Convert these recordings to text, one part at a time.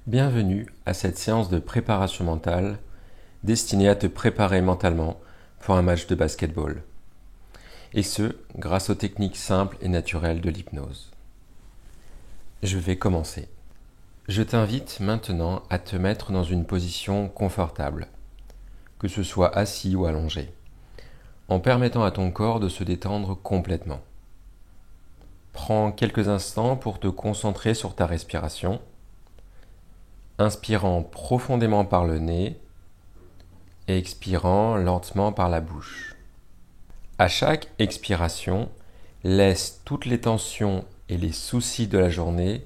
Bienvenue à cette séance de préparation mentale destinée à te préparer mentalement pour un match de basketball. Et ce, grâce aux techniques simples et naturelles de l'hypnose. Je vais commencer. Je t'invite maintenant à te mettre dans une position confortable, que ce soit assis ou allongé, en permettant à ton corps de se détendre complètement. Prends quelques instants pour te concentrer sur ta respiration, inspirant profondément par le nez et expirant lentement par la bouche. À chaque expiration, laisse toutes les tensions et les soucis de la journée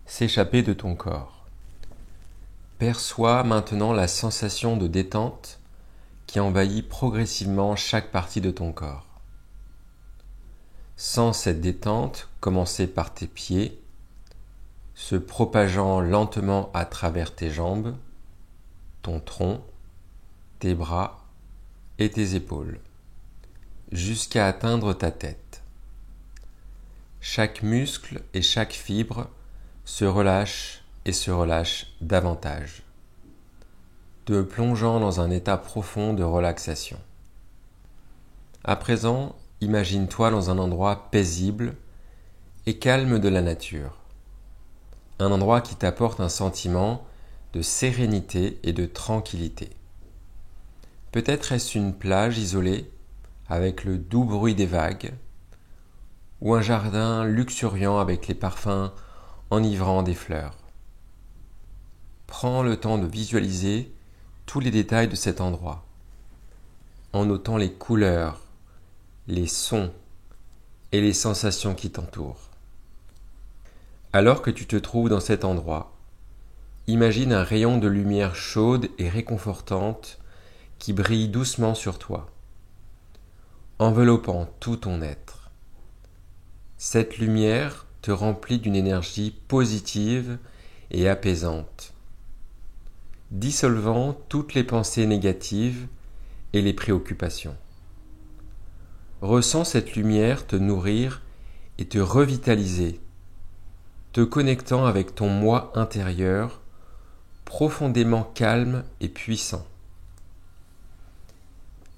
s'échapper de ton corps. Perçois maintenant la sensation de détente qui envahit progressivement chaque partie de ton corps. Sens cette détente commencer par tes pieds, se propageant lentement à travers tes jambes, ton tronc, tes bras et tes épaules, jusqu'à atteindre ta tête. Chaque muscle et chaque fibre se relâche et se relâche davantage, te plongeant dans un état profond de relaxation. À présent, imagine-toi dans un endroit paisible et calme de la nature. Un endroit qui t'apporte un sentiment de sérénité et de tranquillité. Peut-être est-ce une plage isolée avec le doux bruit des vagues, ou un jardin luxuriant avec les parfums enivrants des fleurs. Prends le temps de visualiser tous les détails de cet endroit, en notant les couleurs, les sons et les sensations qui t'entourent. Alors que tu te trouves dans cet endroit, imagine un rayon de lumière chaude et réconfortante qui brille doucement sur toi, enveloppant tout ton être. Cette lumière te remplit d'une énergie positive et apaisante, dissolvant toutes les pensées négatives et les préoccupations. Ressens cette lumière te nourrir et te revitaliser, te connectant avec ton moi intérieur, profondément calme et puissant.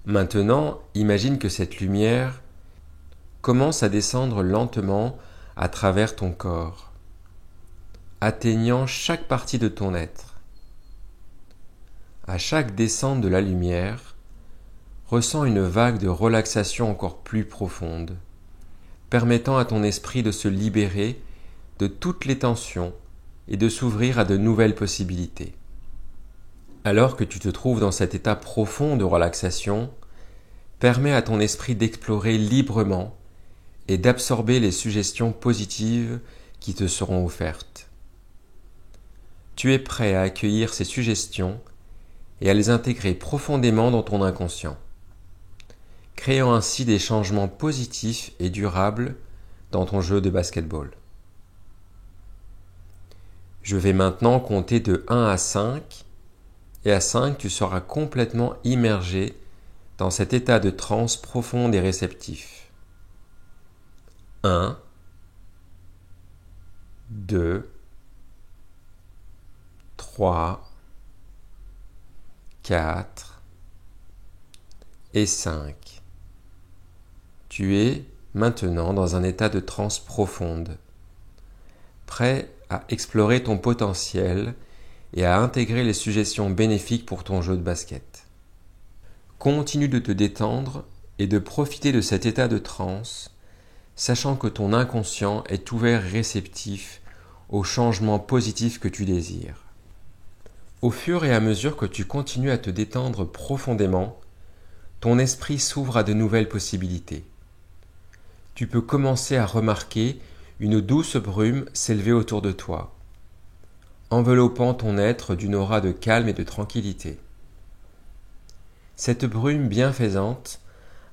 Maintenant, imagine que cette lumière commence à descendre lentement à travers ton corps, atteignant chaque partie de ton être. À chaque descente de la lumière, ressens une vague de relaxation encore plus profonde, permettant à ton esprit de se libérer de toutes les tensions et de s'ouvrir à de nouvelles possibilités. Alors que tu te trouves dans cet état profond de relaxation, permets à ton esprit d'explorer librement et d'absorber les suggestions positives qui te seront offertes. Tu es prêt à accueillir ces suggestions et à les intégrer profondément dans ton inconscient, créant ainsi des changements positifs et durables dans ton jeu de basketball. Je vais maintenant compter de 1 à 5, et à 5, tu seras complètement immergé dans cet état de transe profond et réceptif. 1, 2, 3, 4 et 5. Tu es maintenant dans un état de transe profonde, prêt à explorer ton potentiel et à intégrer les suggestions bénéfiques pour ton jeu de basket. Continue de te détendre et de profiter de cet état de transe, sachant que ton inconscient est ouvert et réceptif aux changements positifs que tu désires. Au fur et à mesure que tu continues à te détendre profondément, ton esprit s'ouvre à de nouvelles possibilités. Tu peux commencer à remarquer une douce brume s'élever autour de toi, enveloppant ton être d'une aura de calme et de tranquillité. Cette brume bienfaisante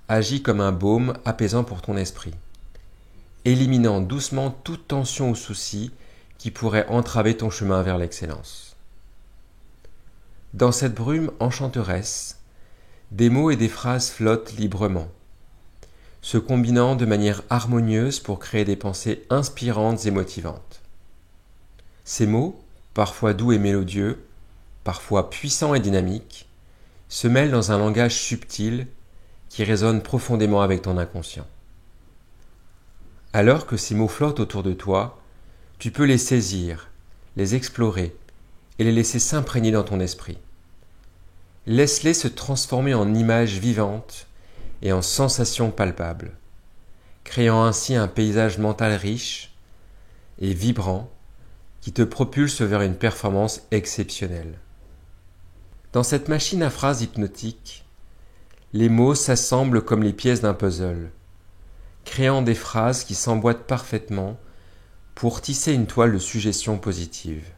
agit comme un baume apaisant pour ton esprit, éliminant doucement toute tension ou souci qui pourrait entraver ton chemin vers l'excellence. Dans cette brume enchanteresse, des mots et des phrases flottent librement, se combinant de manière harmonieuse pour créer des pensées inspirantes et motivantes. Ces mots, parfois doux et mélodieux, parfois puissant et dynamique, se mêlent dans un langage subtil qui résonne profondément avec ton inconscient. Alors que ces mots flottent autour de toi, tu peux les saisir, les explorer et les laisser s'imprégner dans ton esprit. Laisse-les se transformer en images vivantes et en sensations palpables, créant ainsi un paysage mental riche et vibrant qui te propulse vers une performance exceptionnelle. Dans cette machine à phrases hypnotique, les mots s'assemblent comme les pièces d'un puzzle, créant des phrases qui s'emboîtent parfaitement pour tisser une toile de suggestions positives.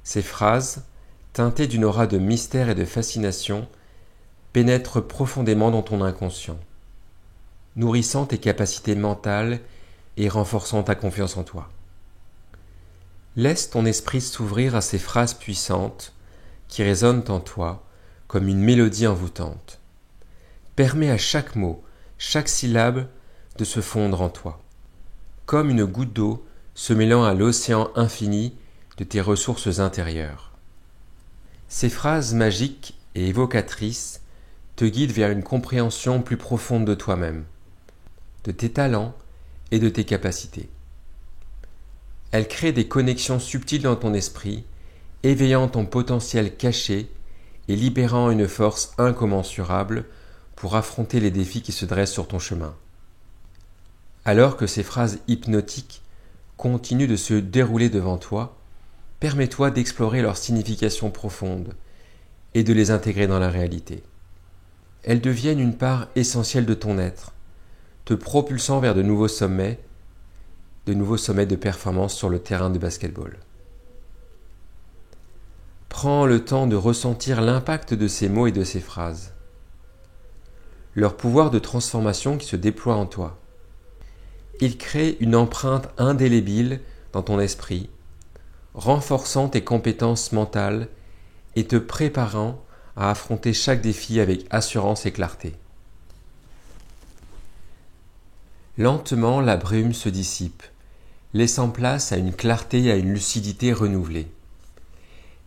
Ces phrases, teintées d'une aura de mystère et de fascination, pénètrent profondément dans ton inconscient, nourrissant tes capacités mentales et renforçant ta confiance en toi. Laisse ton esprit s'ouvrir à ces phrases puissantes qui résonnent en toi comme une mélodie envoûtante. Permets à chaque mot, chaque syllabe de se fondre en toi, comme une goutte d'eau se mêlant à l'océan infini de tes ressources intérieures. Ces phrases magiques et évocatrices te guident vers une compréhension plus profonde de toi-même, de tes talents et de tes capacités. Elles créent des connexions subtiles dans ton esprit, éveillant ton potentiel caché et libérant une force incommensurable pour affronter les défis qui se dressent sur ton chemin. Alors que ces phrases hypnotiques continuent de se dérouler devant toi, permets-toi d'explorer leur signification profonde et de les intégrer dans la réalité. Elles deviennent une part essentielle de ton être, te propulsant vers de nouveaux sommets de performance sur le terrain de basket-ball. Prends le temps de ressentir l'impact de ces mots et de ces phrases, leur pouvoir de transformation qui se déploie en toi. Ils créent une empreinte indélébile dans ton esprit, renforçant tes compétences mentales et te préparant à affronter chaque défi avec assurance et clarté. Lentement, la brume se dissipe, laissant place à une clarté et à une lucidité renouvelée.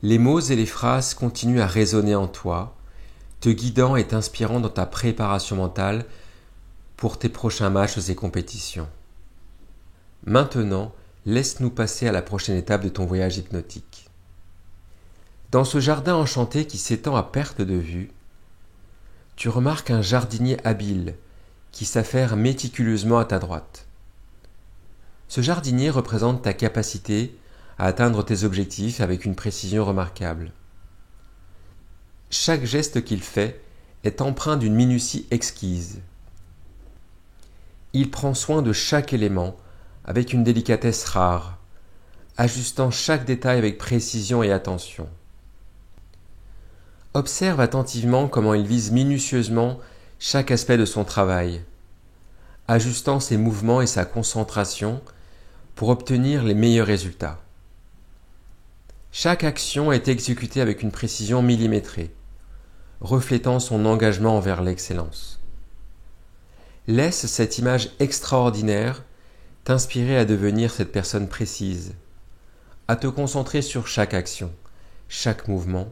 Les mots et les phrases continuent à résonner en toi, te guidant et t'inspirant dans ta préparation mentale pour tes prochains matchs et compétitions. Maintenant, laisse-nous passer à la prochaine étape de ton voyage hypnotique. Dans ce jardin enchanté qui s'étend à perte de vue, tu remarques un jardinier habile qui s'affaire méticuleusement à ta droite. Ce jardinier représente ta capacité à atteindre tes objectifs avec une précision remarquable. Chaque geste qu'il fait est empreint d'une minutie exquise. Il prend soin de chaque élément avec une délicatesse rare, ajustant chaque détail avec précision et attention. Observe attentivement comment il vise minutieusement chaque aspect de son travail, ajustant ses mouvements et sa concentration pour obtenir les meilleurs résultats. Chaque action est exécutée avec une précision millimétrée, reflétant son engagement envers l'excellence. Laisse cette image extraordinaire t'inspirer à devenir cette personne précise, à te concentrer sur chaque action, chaque mouvement,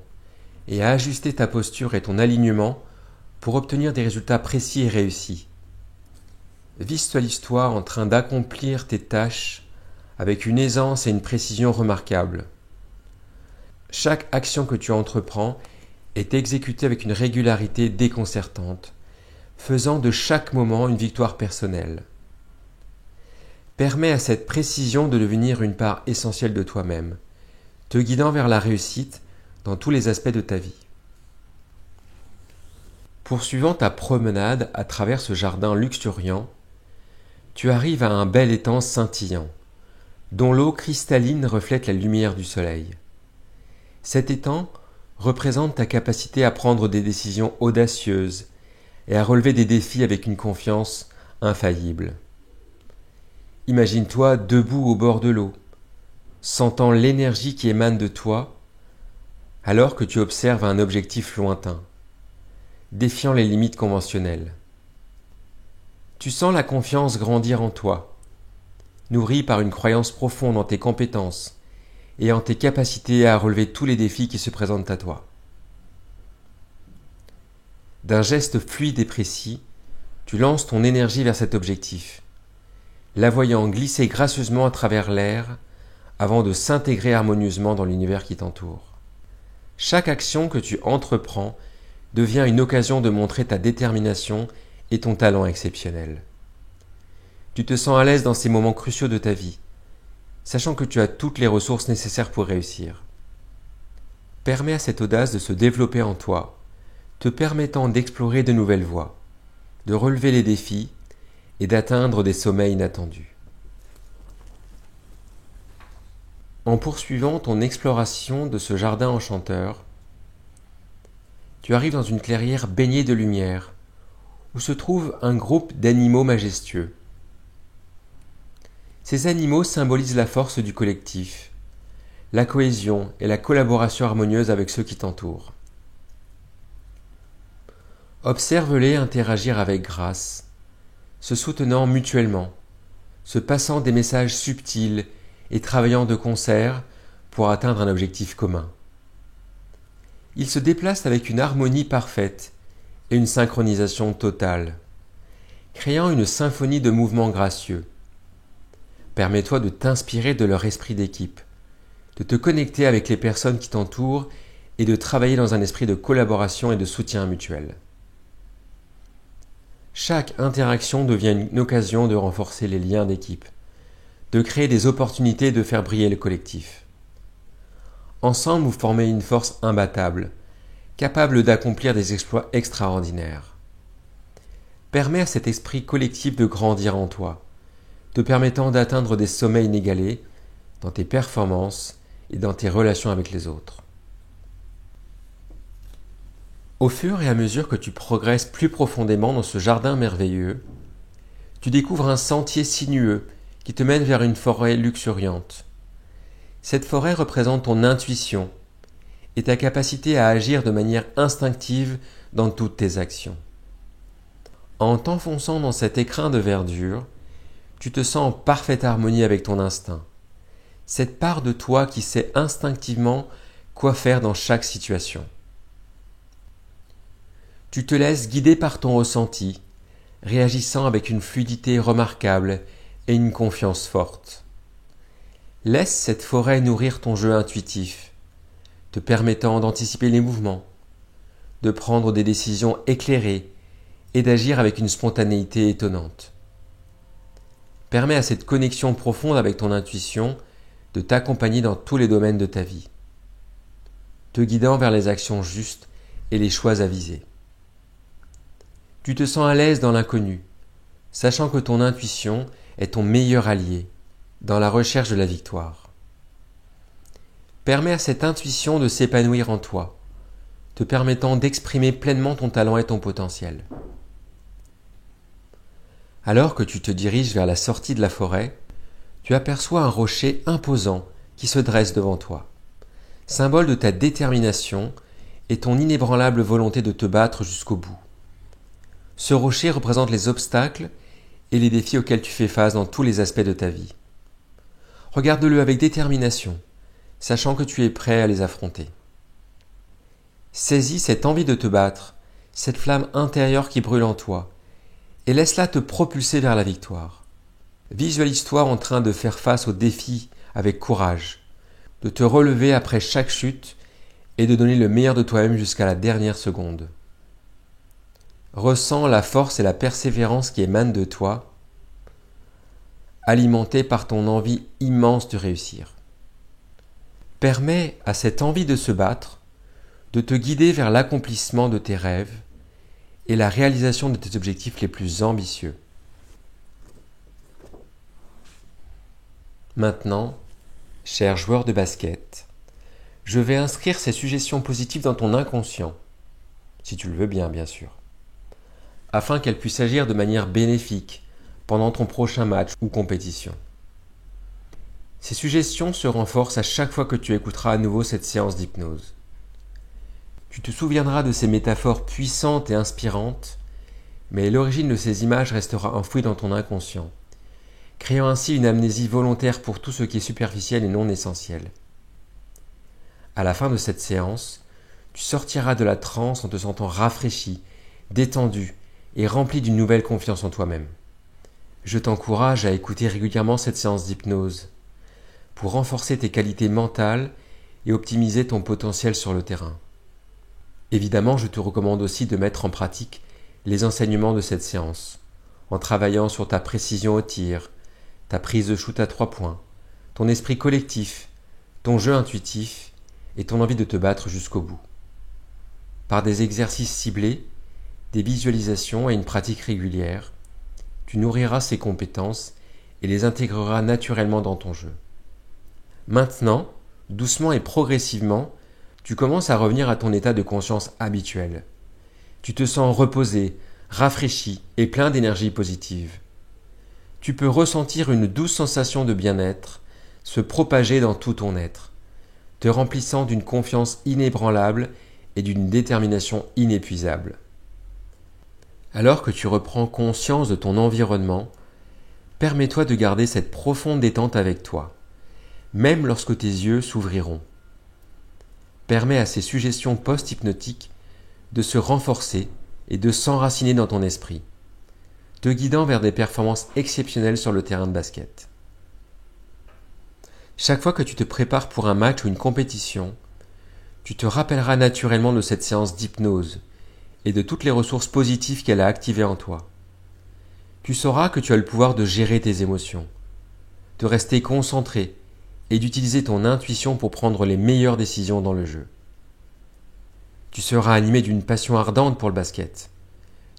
et à ajuster ta posture et ton alignement pour obtenir des résultats précis et réussis. Visualise-toi en train d'accomplir tes tâches avec une aisance et une précision remarquables. Chaque action que tu entreprends est exécutée avec une régularité déconcertante, faisant de chaque moment une victoire personnelle. Permets à cette précision de devenir une part essentielle de toi-même, te guidant vers la réussite dans tous les aspects de ta vie. Poursuivant ta promenade à travers ce jardin luxuriant, tu arrives à un bel étang scintillant, dont l'eau cristalline reflète la lumière du soleil. Cet étang représente ta capacité à prendre des décisions audacieuses et à relever des défis avec une confiance infaillible. Imagine-toi debout au bord de l'eau, sentant l'énergie qui émane de toi alors que tu observes un objectif lointain, défiant les limites conventionnelles. Tu sens la confiance grandir en toi, nourrie par une croyance profonde en tes compétences et en tes capacités à relever tous les défis qui se présentent à toi. D'un geste fluide et précis, tu lances ton énergie vers cet objectif, la voyant glisser gracieusement à travers l'air avant de s'intégrer harmonieusement dans l'univers qui t'entoure. Chaque action que tu entreprends devient une occasion de montrer ta détermination et ton talent exceptionnel. Tu te sens à l'aise dans ces moments cruciaux de ta vie, sachant que tu as toutes les ressources nécessaires pour réussir. Permets à cette audace de se développer en toi, te permettant d'explorer de nouvelles voies, de relever les défis et d'atteindre des sommets inattendus. En poursuivant ton exploration de ce jardin enchanteur, tu arrives dans une clairière baignée de lumière, où se trouve un groupe d'animaux majestueux. Ces animaux symbolisent la force du collectif, la cohésion et la collaboration harmonieuse avec ceux qui t'entourent. Observe-les interagir avec grâce, se soutenant mutuellement, se passant des messages subtils et travaillant de concert pour atteindre un objectif commun. Ils se déplacent avec une harmonie parfaite et une synchronisation totale, créant une symphonie de mouvements gracieux. Permets-toi de t'inspirer de leur esprit d'équipe, de te connecter avec les personnes qui t'entourent et de travailler dans un esprit de collaboration et de soutien mutuel. Chaque interaction devient une occasion de renforcer les liens d'équipe, de créer des opportunités de faire briller le collectif. Ensemble, vous formez une force imbattable, capable d'accomplir des exploits extraordinaires. Permets à cet esprit collectif de grandir en toi, te permettant d'atteindre des sommets inégalés dans tes performances et dans tes relations avec les autres. Au fur et à mesure que tu progresses plus profondément dans ce jardin merveilleux, tu découvres un sentier sinueux qui te mène vers une forêt luxuriante. Cette forêt représente ton intuition et ta capacité à agir de manière instinctive dans toutes tes actions. En t'enfonçant dans cet écrin de verdure, tu te sens en parfaite harmonie avec ton instinct, cette part de toi qui sait instinctivement quoi faire dans chaque situation. Tu te laisses guider par ton ressenti, réagissant avec une fluidité remarquable et une confiance forte. Laisse cette forêt nourrir ton jeu intuitif, te permettant d'anticiper les mouvements, de prendre des décisions éclairées et d'agir avec une spontanéité étonnante. Permets à cette connexion profonde avec ton intuition de t'accompagner dans tous les domaines de ta vie, te guidant vers les actions justes et les choix avisés. Tu te sens à l'aise dans l'inconnu, sachant que ton intuition est ton meilleur allié dans la recherche de la victoire. Permets à cette intuition de s'épanouir en toi, te permettant d'exprimer pleinement ton talent et ton potentiel. Alors que tu te diriges vers la sortie de la forêt, tu aperçois un rocher imposant qui se dresse devant toi, symbole de ta détermination et ton inébranlable volonté de te battre jusqu'au bout. Ce rocher représente les obstacles et les défis auxquels tu fais face dans tous les aspects de ta vie. Regarde-le avec détermination, sachant que tu es prêt à les affronter. Saisis cette envie de te battre, cette flamme intérieure qui brûle en toi, et laisse-la te propulser vers la victoire. Visualise-toi en train de faire face aux défis avec courage, de te relever après chaque chute et de donner le meilleur de toi-même jusqu'à la dernière seconde. Ressens la force et la persévérance qui émanent de toi, alimentée par ton envie immense de réussir. Permets à cette envie de se battre de te guider vers l'accomplissement de tes rêves et la réalisation de tes objectifs les plus ambitieux. Maintenant, cher joueur de basket, je vais inscrire ces suggestions positives dans ton inconscient, si tu le veux bien, bien sûr, afin qu'elles puissent agir de manière bénéfique pendant ton prochain match ou compétition. Ces suggestions se renforcent à chaque fois que tu écouteras à nouveau cette séance d'hypnose. Tu te souviendras de ces métaphores puissantes et inspirantes, mais l'origine de ces images restera enfouie dans ton inconscient, créant ainsi une amnésie volontaire pour tout ce qui est superficiel et non essentiel. À la fin de cette séance, tu sortiras de la transe en te sentant rafraîchi, détendu et rempli d'une nouvelle confiance en toi-même. Je t'encourage à écouter régulièrement cette séance d'hypnose pour renforcer tes qualités mentales et optimiser ton potentiel sur le terrain. Évidemment, je te recommande aussi de mettre en pratique les enseignements de cette séance, en travaillant sur ta précision au tir, ta prise de shoot à 3 points, ton esprit collectif, ton jeu intuitif et ton envie de te battre jusqu'au bout. Par des exercices ciblés, des visualisations et une pratique régulière, tu nourriras ces compétences et les intégreras naturellement dans ton jeu. Maintenant, doucement et progressivement, tu commences à revenir à ton état de conscience habituel. Tu te sens reposé, rafraîchi et plein d'énergie positive. Tu peux ressentir une douce sensation de bien-être se propager dans tout ton être, te remplissant d'une confiance inébranlable et d'une détermination inépuisable. Alors que tu reprends conscience de ton environnement, permets-toi de garder cette profonde détente avec toi, même lorsque tes yeux s'ouvriront. Permets à ces suggestions post-hypnotiques de se renforcer et de s'enraciner dans ton esprit, te guidant vers des performances exceptionnelles sur le terrain de basket. Chaque fois que tu te prépares pour un match ou une compétition, tu te rappelleras naturellement de cette séance d'hypnose et de toutes les ressources positives qu'elle a activées en toi. Tu sauras que tu as le pouvoir de gérer tes émotions, de rester concentré et d'utiliser ton intuition pour prendre les meilleures décisions dans le jeu. Tu seras animé d'une passion ardente pour le basket,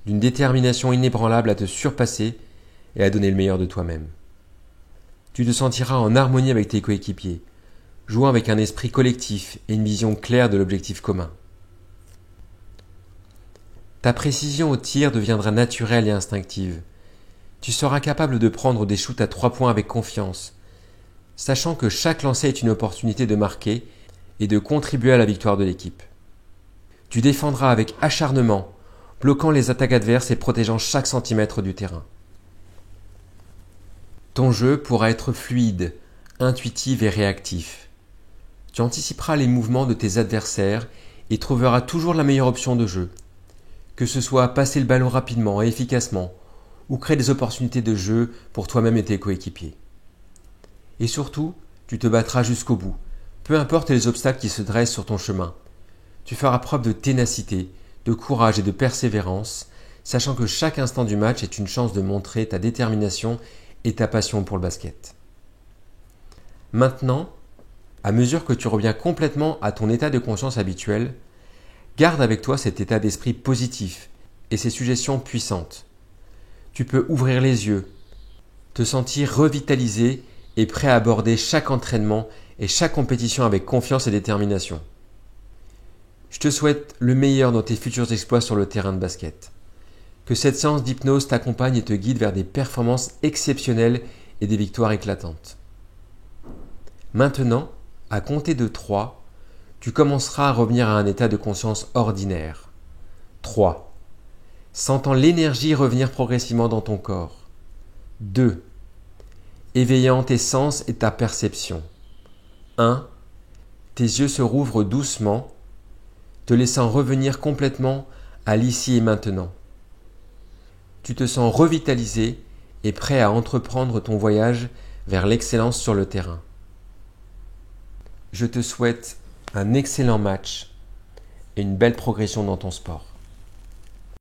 d'une détermination inébranlable à te surpasser et à donner le meilleur de toi-même. Tu te sentiras en harmonie avec tes coéquipiers, jouant avec un esprit collectif et une vision claire de l'objectif commun. Ta précision au tir deviendra naturelle et instinctive. Tu seras capable de prendre des shoots à 3 points avec confiance, sachant que chaque lancer est une opportunité de marquer et de contribuer à la victoire de l'équipe. Tu défendras avec acharnement, bloquant les attaques adverses et protégeant chaque centimètre du terrain. Ton jeu pourra être fluide, intuitif et réactif. Tu anticiperas les mouvements de tes adversaires et trouveras toujours la meilleure option de jeu, que ce soit passer le ballon rapidement et efficacement, ou créer des opportunités de jeu pour toi-même et tes coéquipiers. Et surtout, tu te battras jusqu'au bout, peu importe les obstacles qui se dressent sur ton chemin. Tu feras preuve de ténacité, de courage et de persévérance, sachant que chaque instant du match est une chance de montrer ta détermination et ta passion pour le basket. Maintenant, à mesure que tu reviens complètement à ton état de conscience habituel, garde avec toi cet état d'esprit positif et ces suggestions puissantes. Tu peux ouvrir les yeux, te sentir revitalisé et prêt à aborder chaque entraînement et chaque compétition avec confiance et détermination. Je te souhaite le meilleur dans tes futurs exploits sur le terrain de basket. Que cette séance d'hypnose t'accompagne et te guide vers des performances exceptionnelles et des victoires éclatantes. Maintenant, à compter de 3, tu commenceras à revenir à un état de conscience ordinaire. 3. Sentant l'énergie revenir progressivement dans ton corps. 2. Éveillant tes sens et ta perception. 1. Tes yeux se rouvrent doucement, te laissant revenir complètement à l'ici et maintenant. Tu te sens revitalisé et prêt à entreprendre ton voyage vers l'excellence sur le terrain. Je te souhaite un excellent match et une belle progression dans ton sport.